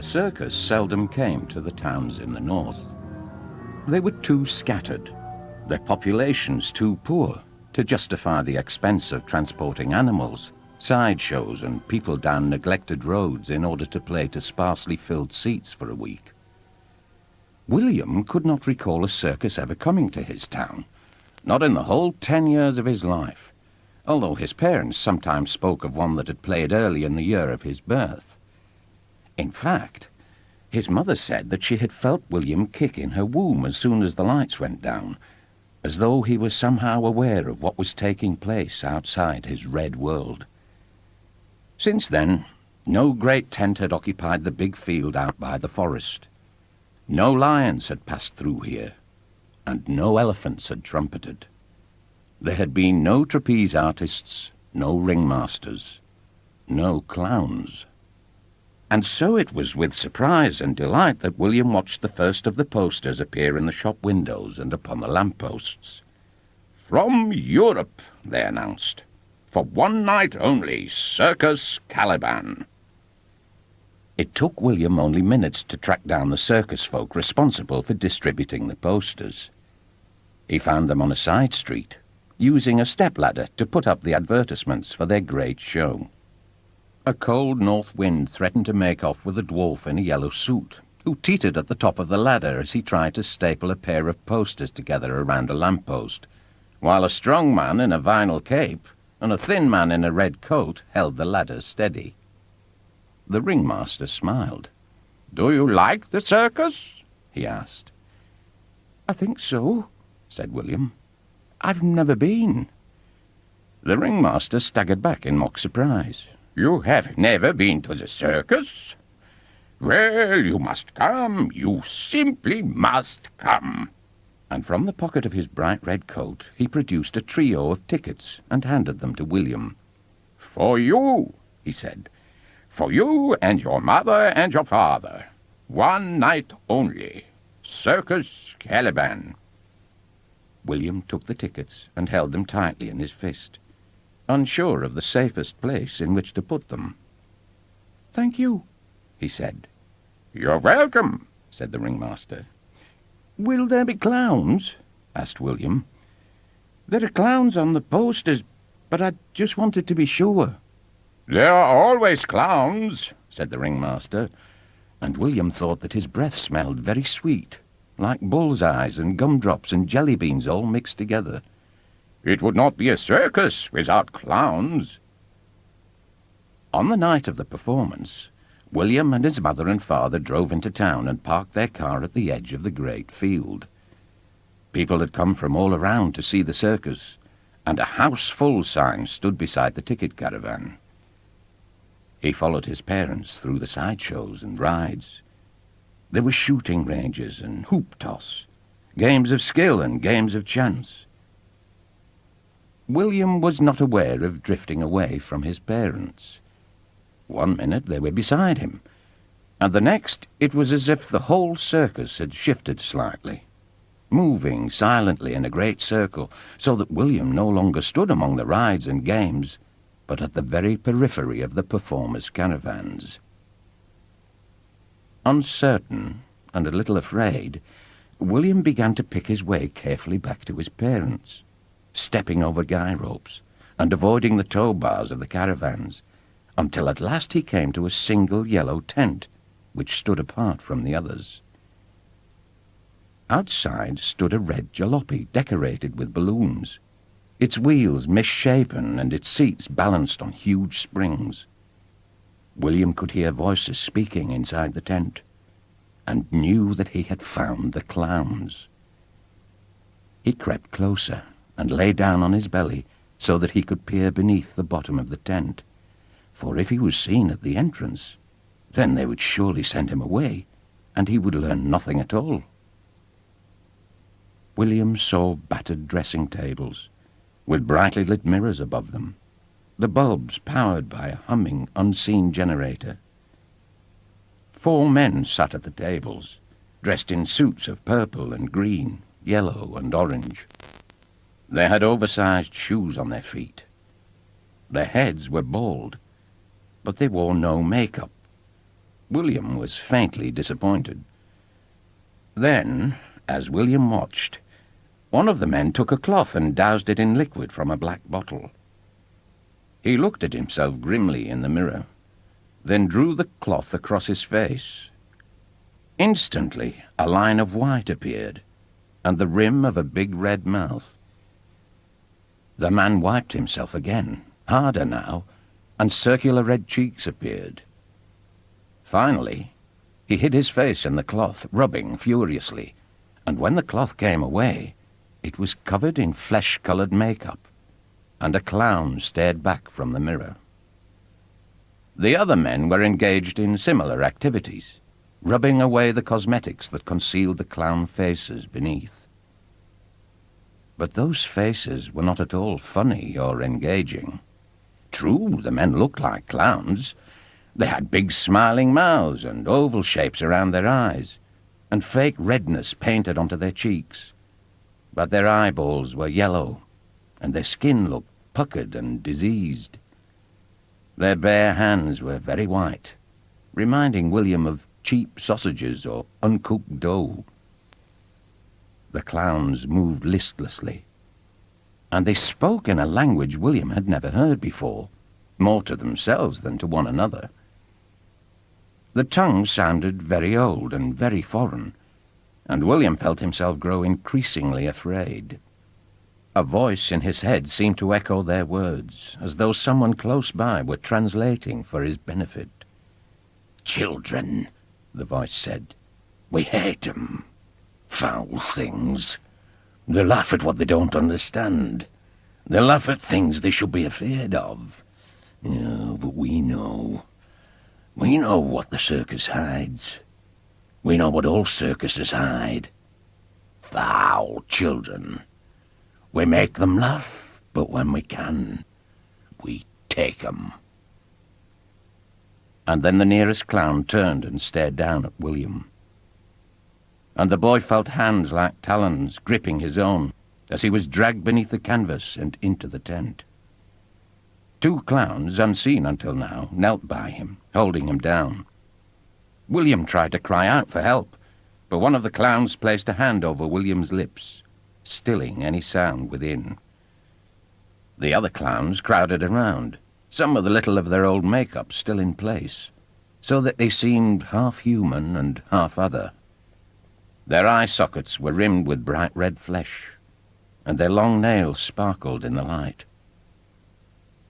circus seldom came to the towns in the north. They were too scattered, their populations too poor to justify the expense of transporting animals, sideshows, and people down neglected roads in order to play to sparsely filled seats for a week. William could not recall a circus ever coming to his town, not in the whole 10 years of his life, although his parents sometimes spoke of one that had played early in the year of his birth. In fact, his mother said that she had felt William kick in her womb as soon as the lights went down, as though he was somehow aware of what was taking place outside his red world. Since then, no great tent had occupied the big field out by the forest. No lions had passed through here, and no elephants had trumpeted. There had been no trapeze artists, no ringmasters, no clowns. And so it was with surprise and delight that William watched the first of the posters appear in the shop windows and upon the lampposts. "From Europe," they announced. "For one night only, Circus Caliban." It took William only minutes to track down the circus folk responsible for distributing the posters. He found them on a side street, using a stepladder to put up the advertisements for their great show. A cold north wind threatened to make off with a dwarf in a yellow suit, who teetered at the top of the ladder as he tried to staple a pair of posters together around a lamppost, while a strong man in a vinyl cape and a thin man in a red coat held the ladder steady. The ringmaster smiled. "Do you like the circus?" he asked. "I think so," said William. "I've never been." The ringmaster staggered back in mock surprise. "You have never been to the circus? Well, you must come. You simply must come." And from the pocket of his bright red coat he produced a trio of tickets and handed them to William. "For you," he said. "For you and your mother and your father. One night only. Circus Caliban." William took the tickets and held them tightly in his fist, unsure of the safest place in which to put them. "Thank you," he said. "You're welcome," said the ringmaster. "Will there be clowns?" asked William. "There are clowns on the posters, but I just wanted to be sure." "There are always clowns," said the ringmaster, and William thought that his breath smelled very sweet, like bullseyes and gumdrops and jelly beans all mixed together. "It would not be a circus without clowns." On the night of the performance, William and his mother and father drove into town and parked their car at the edge of the great field. People had come from all around to see the circus, and a house-full sign stood beside the ticket caravan. He followed his parents through the sideshows and rides. There were shooting ranges and hoop toss, games of skill and games of chance. William was not aware of drifting away from his parents. One minute they were beside him, and the next it was as if the whole circus had shifted slightly, moving silently in a great circle, so that William no longer stood among the rides and games, but at the very periphery of the performers' caravans. Uncertain and a little afraid, William began to pick his way carefully back to his parents, stepping over guy ropes and avoiding the tow bars of the caravans, until at last he came to a single yellow tent, which stood apart from the others. Outside stood a red jalopy decorated with balloons, its wheels misshapen and its seats balanced on huge springs. William could hear voices speaking inside the tent, and knew that he had found the clowns. He crept closer and lay down on his belly so that he could peer beneath the bottom of the tent, for if he was seen at the entrance, then they would surely send him away, and he would learn nothing at all. William saw battered dressing tables, with brightly lit mirrors above them, the bulbs powered by a humming, unseen generator. 4 men sat at the tables, dressed in suits of purple and green, yellow and orange. They had oversized shoes on their feet. Their heads were bald, but they wore no makeup. William was faintly disappointed. Then, as William watched, one of the men took a cloth and doused it in liquid from a black bottle. He looked at himself grimly in the mirror, then drew the cloth across his face. Instantly, a line of white appeared, and the rim of a big red mouth. The man wiped himself again, harder now, and circular red cheeks appeared. Finally, he hid his face in the cloth, rubbing furiously, and when the cloth came away, it was covered in flesh-coloured makeup, and a clown stared back from the mirror. The other men were engaged in similar activities, rubbing away the cosmetics that concealed the clown faces beneath. But those faces were not at all funny or engaging. True, the men looked like clowns. They had big smiling mouths and oval shapes around their eyes, and fake redness painted onto their cheeks. But their eyeballs were yellow, and their skin looked puckered and diseased. Their bare hands were very white, reminding William of cheap sausages or uncooked dough. The clowns moved listlessly, and they spoke in a language William had never heard before, more to themselves than to one another. The tongue sounded very old and very foreign, and William felt himself grow increasingly afraid. A voice in his head seemed to echo their words, as though someone close by were translating for his benefit. "Children," the voice said. "We hate 'em. Foul things. They laugh at what they don't understand. They laugh at things they should be afraid of. Oh, but we know. We know what the circus hides. We know what all circuses hide. Foul children. We make them laugh, but when we can, we take 'em." And then the nearest clown turned and stared down at William. And the boy felt hands like talons gripping his own as he was dragged beneath the canvas and into the tent. Two clowns, unseen until now, knelt by him, holding him down. William tried to cry out for help, but one of the clowns placed a hand over William's lips, stilling any sound within. The other clowns crowded around, some with a little of their old makeup still in place, so that they seemed half human and half other. Their eye sockets were rimmed with bright red flesh, and their long nails sparkled in the light.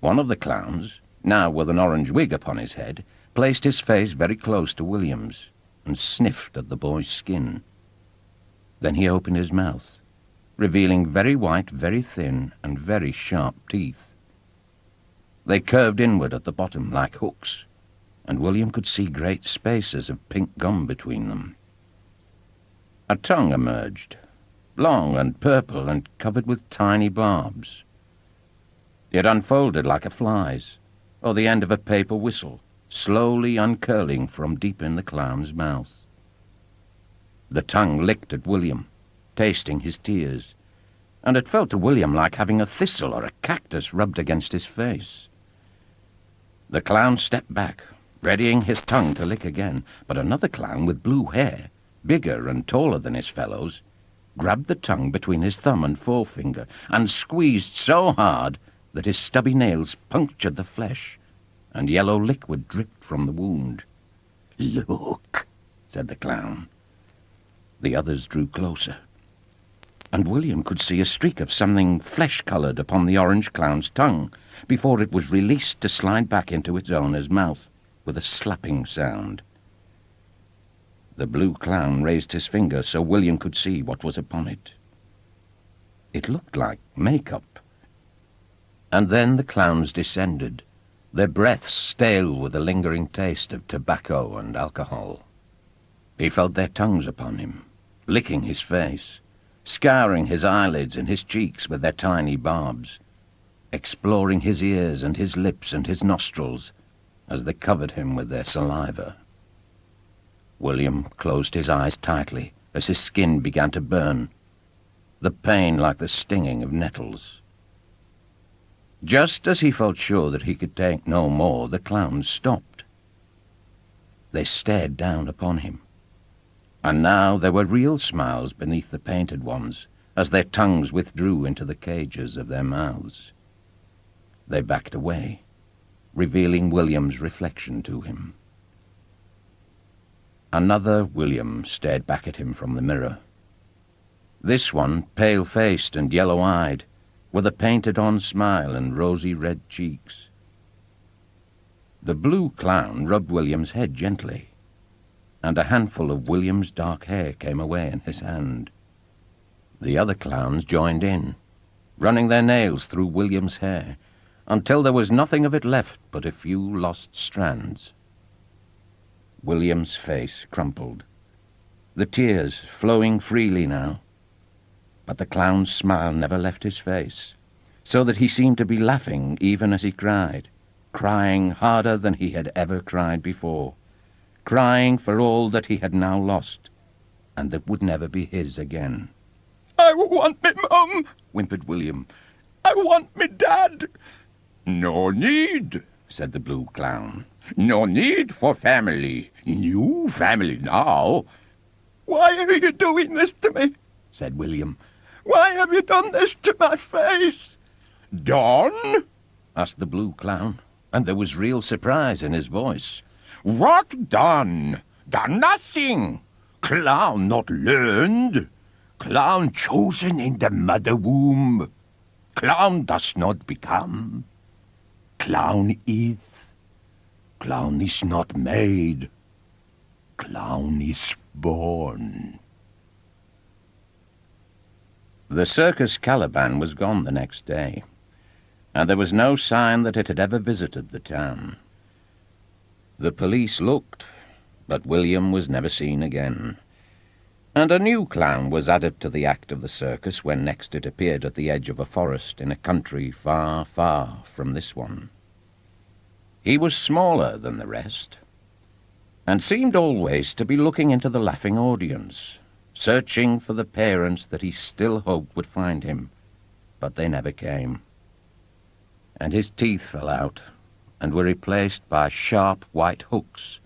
One of the clowns, now with an orange wig upon his head, placed his face very close to William's and sniffed at the boy's skin. Then he opened his mouth, revealing very white, very thin, and very sharp teeth. They curved inward at the bottom like hooks, and William could see great spaces of pink gum between them. A tongue emerged, long and purple and covered with tiny barbs. It unfolded like a fly's, or the end of a paper whistle, slowly uncurling from deep in the clown's mouth. The tongue licked at William, tasting his tears, and it felt to William like having a thistle or a cactus rubbed against his face. The clown stepped back, readying his tongue to lick again, but another clown with blue hair, bigger and taller than his fellows, grabbed the tongue between his thumb and forefinger and squeezed so hard that his stubby nails punctured the flesh and yellow liquid dripped from the wound. "Look," said the clown. The others drew closer, and William could see a streak of something flesh-coloured upon the orange clown's tongue before it was released to slide back into its owner's mouth with a slapping sound. The blue clown raised his finger so William could see what was upon it. It looked like makeup. And then the clowns descended, their breaths stale with the lingering taste of tobacco and alcohol. He felt their tongues upon him, licking his face, scouring his eyelids and his cheeks with their tiny barbs, exploring his ears and his lips and his nostrils as they covered him with their saliva. William closed his eyes tightly as his skin began to burn, the pain like the stinging of nettles. Just as he felt sure that he could take no more, the clowns stopped. They stared down upon him. And now there were real smiles beneath the painted ones, as their tongues withdrew into the cages of their mouths. They backed away, revealing William's reflection to him. Another William stared back at him from the mirror. This one, pale-faced and yellow-eyed, with a painted-on smile and rosy red cheeks. The blue clown rubbed William's head gently, and a handful of William's dark hair came away in his hand. The other clowns joined in, running their nails through William's hair, until there was nothing of it left but a few lost strands. William's face crumpled, the tears flowing freely now. But the clown's smile never left his face, so that he seemed to be laughing even as he cried, crying harder than he had ever cried before, crying for all that he had now lost, and that would never be his again. "I want me mum," whimpered William. "I want me dad." "No need," said the blue clown. "No need for family. New family now." "Why are you doing this to me?" said William. "Why have you done this to my face?" "Done?" asked the blue clown, and there was real surprise in his voice. "What done? Done nothing. Clown not learned. Clown chosen in the mother womb. Clown does not become. Clown is. Clown is not made. Clown is born." The circus Caliban was gone the next day, and there was no sign that it had ever visited the town. The police looked, but William was never seen again, and a new clown was added to the act of the circus when next it appeared at the edge of a forest in a country far, far from this one. He was smaller than the rest, and seemed always to be looking into the laughing audience, searching for the parents that he still hoped would find him, but they never came. And his teeth fell out and were replaced by sharp white hooks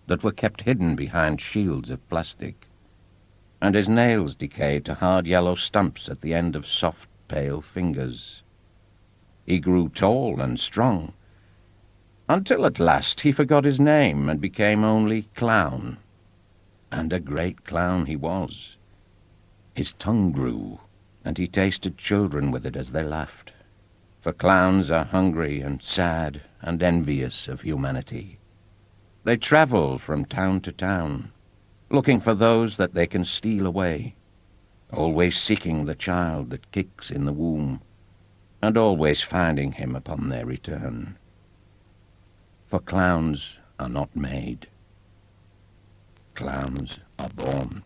that were kept hidden behind shields of plastic, and his nails decayed to hard yellow stumps at the end of soft, pale fingers. He grew tall and strong, until at last he forgot his name and became only Clown. And a great clown he was. His tongue grew, and he tasted children with it as they laughed, for clowns are hungry and sad and envious of humanity. They travel from town to town, looking for those that they can steal away, always seeking the child that kicks in the womb, and always finding him upon their return. For clowns are not made. Clowns are born.